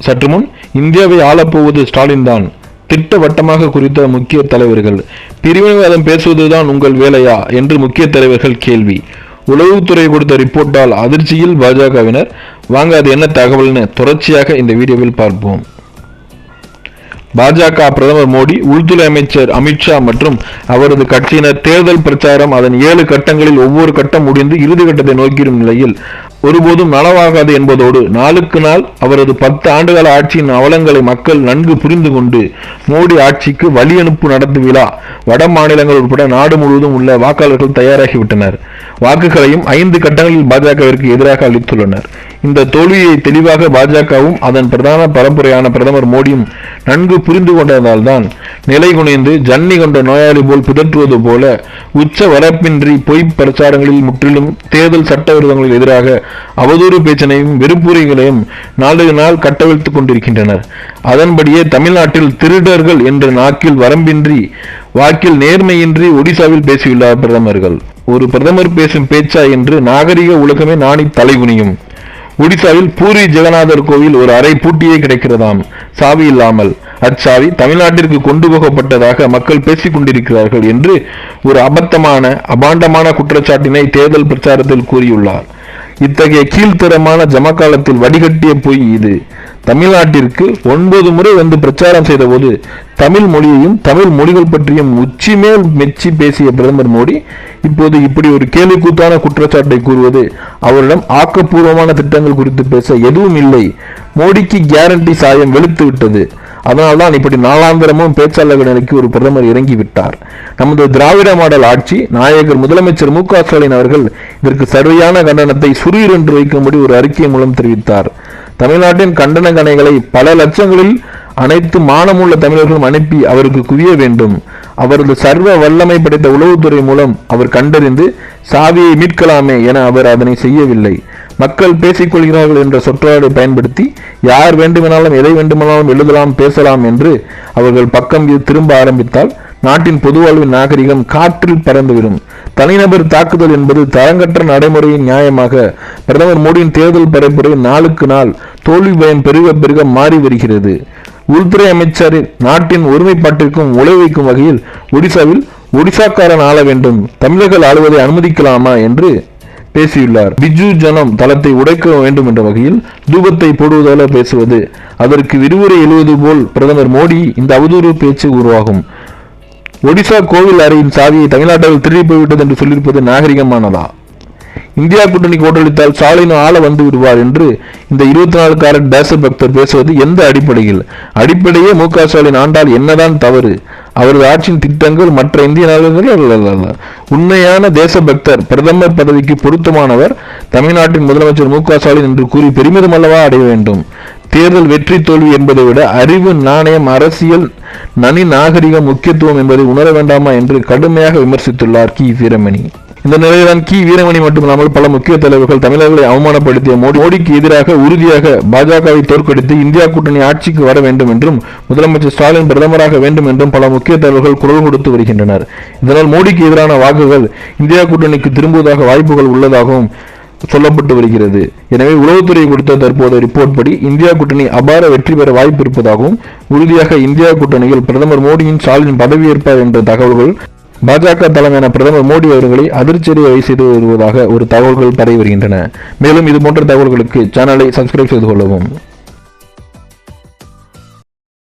சற்று முன் இந்தியாவை ஆளப்போவது ஸ்டாலின் தான் திட்டவட்டமாக குறித்த முக்கிய தலைவர்கள். பிரிவினைவாதம் பேசுவதுதான் உங்கள் வேலையா என்று முக்கிய தலைவர்கள் கேள்வி. உளவுத்துறை கொடுத்த ரிப்போர்ட்டால் அதிர்ச்சியில் பாஜகவினர். வாங்க அது என்ன தகவல்னு தொடர்ச்சியாக இந்த வீடியோவில் பார்ப்போம். பாஜக பிரதமர் மோடி, உள்துறை அமைச்சர் அமித்ஷா மற்றும் அவரது கட்சியினர் தேர்தல் பிரச்சாரம் அதன் 7 கட்டங்களில் ஒவ்வொரு கட்டம் முடிந்து இறுதி கட்டத்தை நோக்கிடும் நிலையில் ஒருபோதும் நனவாகாது என்பதோடு நாளுக்கு நாள் அவரது 10 ஆண்டுகால ஆட்சியின் அவலங்களை மக்கள் நன்கு புரிந்து கொண்டு மோடி ஆட்சிக்கு வழி அனுப்பு நடத்தும் விழா வட மாநிலங்கள் உட்பட நாடு முழுவதும் உள்ள வாக்காளர்கள் தயாராகிவிட்டனர். வாக்குகளையும் 5 கட்டங்களில் பாஜகவிற்கு எதிராக அளித்துள்ளனர். இந்த தோல்வியை தெளிவாக பாஜகவும் அதன் பிரதான பரப்புரையான பிரதமர் மோடியும் நன்கு புரிந்து கொண்டதால் தான் நிலை குனைந்து ஜன்னி கொண்ட நோயாளி போல் பிதற்றுவது போல உச்ச வரப்பின்றி பொய் பிரச்சாரங்களில் முற்றிலும் தேர்தல் சட்டவிரோதங்களுக்கு எதிராக அவதூறு பேச்சனையும் வெறுப்புரைகளையும் நாளுக்கு நாள் கட்டவிழ்த்துக் கொண்டிருக்கின்றனர். அதன்படியே தமிழ்நாட்டில் திருடர்கள் என்ற நாக்கில் வரம்பின்றி வாக்கில் நேர்மையின்றி ஒடிசாவில் பேசியுள்ளார் பிரதமர்கள். ஒரு பிரதமர் பேசும் பேச்சா என்று நாகரிக உலகமே நாணி தலைகுனியும். ஒடிசாவில் பூரி ஜெகநாதர் கோவில் ஒரு அறை பூட்டியே கிடைக்கிறதாம், சாவி இல்லாமல். அச்சாவி தமிழ்நாட்டிற்கு கொண்டு போகப்பட்டதாக மக்கள் பேசிக் கொண்டிருக்கிறார்கள் என்று ஒரு அபாண்டமான குற்றச்சாட்டினை தேர்தல் பிரச்சாரத்தில் கூறியுள்ளார். இத்தகைய கீழ்த்தரமான ஜமக்காலத்தில் வடிகட்டிய பொய் இது. தமிழ்நாட்டிற்கு 9 முறை வந்து பிரச்சாரம் செய்த போது தமிழ் மொழியையும் தமிழ் மொழிகள் பற்றியும் உச்சி மேல் மெச்சி பேசிய பிரதமர் மோடி இப்போது இப்படி ஒரு கேலிக்கூத்தான குற்றச்சாட்டை கூறுவது, அவரிடம் ஆக்கப்பூர்வமான திட்டங்கள் குறித்து பேச எதுவும் இல்லை. மோடிக்கு கேரண்டி சாயம் வெளுத்து விட்டது. அதனால்தான் இப்படி நாளாந்திரமும் பேச்சாளர்கள் நிலைக்கு ஒரு பிரதமர் இறங்கிவிட்டார். நமது திராவிட மாடல் ஆட்சி நாயகர் முதலமைச்சர் மு.க. ஸ்டாலின் அவர்கள் இதற்கு சரியான கண்டனத்தை சுரீர் என்று வைக்கும்படி ஒரு அறிக்கை மூலம் தெரிவித்தார். தமிழ்நாட்டின் கண்டன கணைகளை பல லட்சங்களில் அனைத்து மானமுள்ள தமிழர்களும் அனுப்பி அவருக்கு குவிய வேண்டும். அவரது சர்வ வல்லமை படைத்த உளவுத்துறை மூலம் அவர் கண்டறிந்து சாவியை மீட்கலாமே என அவர் அதனை செய்யவில்லை. மக்கள் பேசிக்கொள்கிறார்கள் என்ற சொற்றொடரை பயன்படுத்தி யார் வேண்டுமானாலும் எதை வேண்டுமானாலும் எழுதலாம், பேசலாம் என்று அவர்கள் பக்கம் திரும்ப ஆரம்பித்தால் நாட்டின் பொதுவாழ்வின் நாகரிகம் காற்றில் பறந்துவிடும். தனிநபர் தாக்குதல் என்பது தரங்கற்ற நடைமுறையின் நியாயமாக பிரதமர் மோடியின் தேர்தல் பரப்புரை நாளுக்கு நாள் தோல்வி பயம் பெருக பெருக மாறி வருகிறது. உள்துறை அமைச்சர் நாட்டின் ஒருமைப்பாட்டிற்கும் உழைவைக்கும் வகையில் ஒடிசாவில் ஒடிசாக்காரன் ஆள வேண்டும், தமிழர்கள் ஆளுவதை அனுமதிக்கலாமா என்று பேசியுள்ளார். பிஜு ஜனம் தளத்தை உடைக்க வேண்டும் என்ற வகையில் தூபத்தை போடுவதால பேசுவது, அதற்கு விரிவுரை எழுவது போல் பிரதமர் மோடி இந்த அவதூறு பேச்சு உருவாகும். ஒடிசா கோவில் அறையின் சாவியை தமிழ்நாட்டில் திருடி போய்விட்டது என்று சொல்லியிருப்பது நாகரிகமானதா? இந்தியா கூட்டணிக்கு ஓட்டளித்தால் ஸ்டாலின் ஆள வந்து விடுவார் என்று இந்த 24 காரட் தேசபக்தர் பேசுவது எந்த அடிப்படையில்? அடிப்படையே மு.க. ஸ்டாலின் ஆண்டால் என்னதான் தவறு? அவரது ஆட்சியின் திட்டங்கள் மற்ற இந்திய நாடுகள். உண்மையான தேசபக்தர் பிரதமர் பதவிக்கு பொருத்தமானவர் தமிழ்நாட்டின் முதலமைச்சர் மு.க. ஸ்டாலின் என்று கூறி பெருமிதம் அல்லவா அடைய வேண்டும்? தேர்தல் வெற்றி தோல்வி என்பதை விட அறிவு, நாணயம், அரசியல், நனி நாகரிகம் முக்கியத்துவம் என்பதை உணர வேண்டாமா என்று கடுமையாக விமர்சித்துள்ளார் கி. வீரமணி. இந்த நிலையில்தான் கி. வீரமணி மட்டுமில்லாமல் பல முக்கிய தலைவர்கள் தமிழர்களை அவமானப்படுத்திய மோடிக்கு எதிராக உறுதியாக பாஜகவை தோற்கடித்து இந்தியா கூட்டணி ஆட்சிக்கு வர வேண்டும் என்றும் முதலமைச்சர் ஸ்டாலின் பிரதமராக வேண்டும் என்றும் பல முக்கிய தலைவர்கள் குரல் கொடுத்து வருகின்றனர். இதனால் மோடிக்கு எதிரான வாக்குகள் இந்தியா கூட்டணிக்கு திரும்புவதாக வாய்ப்புகள் உள்ளதாகவும் சொல்லப்பட்டு வருகிறது. எனவே உளவுத்துறை கொடுத்த தற்போதைய ரிப்போர்ட் படி இந்தியா கூட்டணி அபார வெற்றி பெற வாய்ப்பு இருப்பதாகவும் உறுதியாக இந்தியா கூட்டணியில் பிரதமர் மோடியின் ஸ்டாலின் பதவியேற்பார் என்ற தகவல்கள் பாஜக தலைமையான பிரதமர் மோடி அவர்களை அதிர்ச்சியடைய செய்து வருவதாக ஒரு தகவல்கள் பரவி வருகின்றன. மேலும் இது போன்ற தகவல்களுக்கு சேனலை சப்ஸ்கிரைப் செய்து கொள்ளவும்.